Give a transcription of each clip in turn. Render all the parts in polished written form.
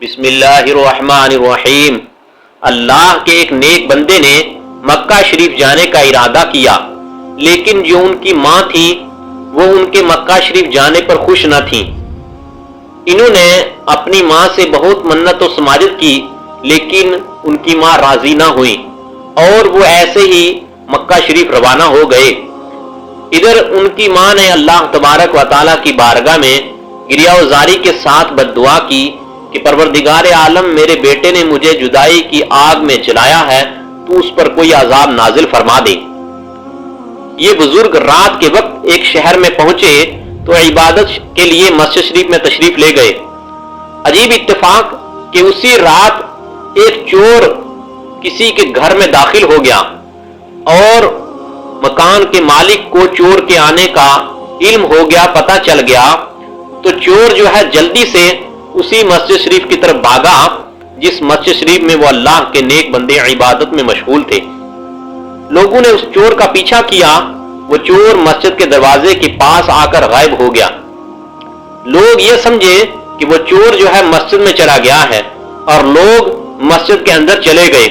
بسم اللہ الرحمن الرحیم۔ اللہ کے ایک نیک بندے نے مکہ شریف جانے کا ارادہ کیا، لیکن جو ان کی ماں تھی وہ ان کے مکہ شریف جانے پر خوش نہ تھی۔ انہوں نے اپنی ماں سے بہت منت و سماجت کی، لیکن ان کی ماں راضی نہ ہوئی اور وہ ایسے ہی مکہ شریف روانہ ہو گئے۔ ادھر ان کی ماں نے اللہ تبارک و تعالیٰ کی بارگاہ میں گریہ وزاری کے ساتھ بد دعا کی کہ پروردگار عالم، میرے بیٹے نے مجھے جدائی کی آگ میں چلایا ہے، تو اس پر کوئی عذاب نازل فرما دے۔ یہ بزرگ رات کے وقت ایک شہر میں پہنچے تو عبادت کے لیے مسجد شریف میں تشریف لے گئے۔ عجیب اتفاق کہ اسی رات ایک چور کسی کے گھر میں داخل ہو گیا اور مکان کے مالک کو چور کے آنے کا علم ہو گیا، پتہ چل گیا، تو چور جو ہے جلدی سے اسی مسجد شریف کی طرف بھاگا جس مسجد شریف میں وہ اللہ کے نیک بندے عبادت میں مشغول تھے۔ لوگوں نے اس چور کا پیچھا کیا، وہ چور مسجد کے دروازے کے پاس آ کر غائب ہو گیا۔ لوگ یہ سمجھے کہ وہ چور جو ہے مسجد میں چلا گیا ہے اور لوگ مسجد کے اندر چلے گئے۔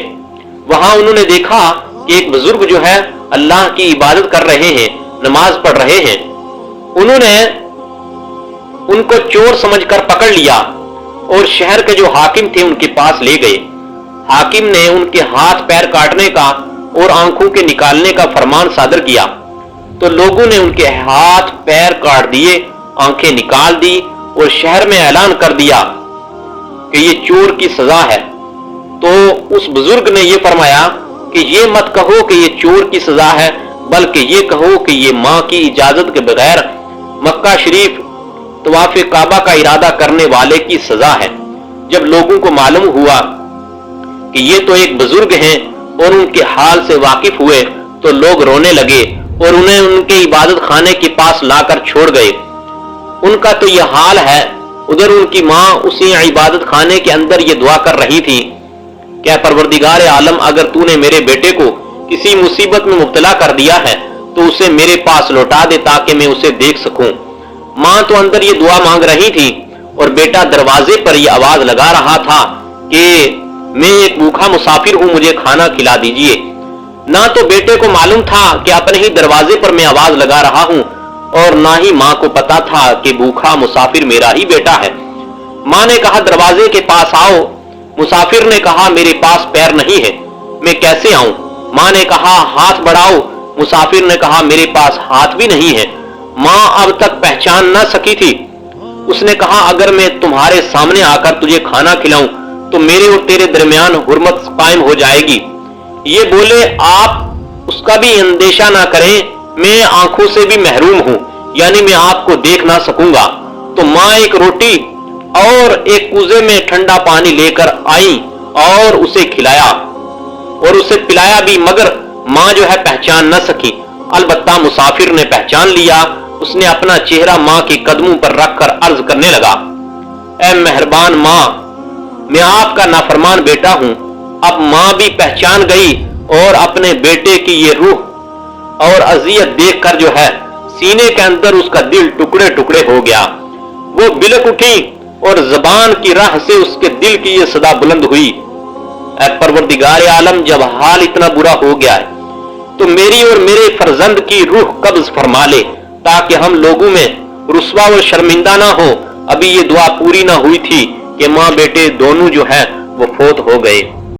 وہاں انہوں نے دیکھا کہ ایک بزرگ جو ہے اللہ کی عبادت کر رہے ہیں، نماز پڑھ رہے ہیں۔ انہوں نے ان کو چور سمجھ کر پکڑ لیا اور شہر کے جو حاکم تھے ان کے پاس لے گئے۔ حاکم نے ان کے ہاتھ پیر کاٹنے کا اور آنکھوں کے نکالنے کا فرمان صادر کیا، تو لوگوں نے ان کے ہاتھ پیر کاٹ دیے، آنکھیں نکال دی اور شہر میں اعلان کر دیا کہ یہ چور کی سزا ہے۔ تو اس بزرگ نے یہ فرمایا کہ یہ مت کہو کہ یہ چور کی سزا ہے، بلکہ یہ کہو کہ یہ ماں کی اجازت کے بغیر مکہ شریف طواف کعبہ کا ارادہ کرنے والے کی سزا ہے۔ جب لوگوں کو معلوم ہوا کہ یہ تو ایک بزرگ ہیں اور ان کے حال سے واقف ہوئے تو لوگ رونے لگے اور انہیں ان کے عبادت خانے کے پاس لا کر چھوڑ گئے۔ ان کا تو یہ حال ہے۔ ادھر ان کی ماں اسی عبادت خانے کے اندر یہ دعا کر رہی تھی کہ اے پروردگار عالم، اگر تو نے میرے بیٹے کو کسی مصیبت میں مبتلا کر دیا ہے تو اسے میرے پاس لوٹا دے تاکہ میں اسے دیکھ سکوں۔ ماں تو اندر یہ دعا مانگ رہی تھی اور بیٹا دروازے پر یہ آواز لگا رہا تھا کہ میں ایک بھوکا مسافر ہوں، مجھے کھانا کھلا دیجئے۔ نہ تو بیٹے کو معلوم تھا کہ اپنے ہی دروازے پر میں آواز لگا رہا ہوں اور نہ ہی ماں کو پتا تھا کہ بھوکا مسافر میرا ہی بیٹا ہے۔ ماں نے کہا دروازے کے پاس آؤ۔ مسافر نے کہا میرے پاس پیر نہیں ہے، میں کیسے آؤں؟ ماں نے کہا ہاتھ بڑھاؤ۔ مسافر نے کہا میرے پاس ہاتھ بھی نہیں ہے۔ ماں اب تک پہچان نہ سکی تھی۔ اس نے کہا اگر میں تمہارے سامنے آ کر تجھے کھانا کھلاؤں تو میرے اور تیرے درمیان حرمت قائم ہو جائے گی۔ یہ بولے آپ اس کا بھی اندیشہ نہ کریں، میں آنکھوں سے بھی محروم ہوں، یعنی میں آپ کو دیکھ نہ سکوں گا۔ تو ماں ایک روٹی اور ایک کوزے میں ٹھنڈا پانی لے کر آئی اور اسے کھلایا اور اسے پلایا بھی، مگر ماں جو ہے پہچان نہ سکی۔ البتہ مسافر نے پہچان لیا۔ اس نے اپنا چہرہ ماں کے قدموں پر رکھ کر عرض کرنے لگا، اے مہربان ماں، میں آپ کا نافرمان بیٹا ہوں۔ اب ماں بھی پہچان گئی اور اپنے بیٹے کی یہ روح اور اذیت دیکھ کر جو ہے سینے کے اندر اس کا دل ٹکڑے ٹکڑے ہو گیا۔ وہ بلک اٹھی اور زبان کی راہ سے اس کے دل کی یہ صدا بلند ہوئی، اے پروردگار عالم، جب حال اتنا برا ہو گیا ہے تو میری اور میرے فرزند کی روح قبض فرما لے تاکہ ہم لوگوں میں رسوا و شرمندہ نہ ہو۔ ابھی یہ دعا پوری نہ ہوئی تھی کہ ماں بیٹے دونوں جو ہے وہ فوت ہو گئے۔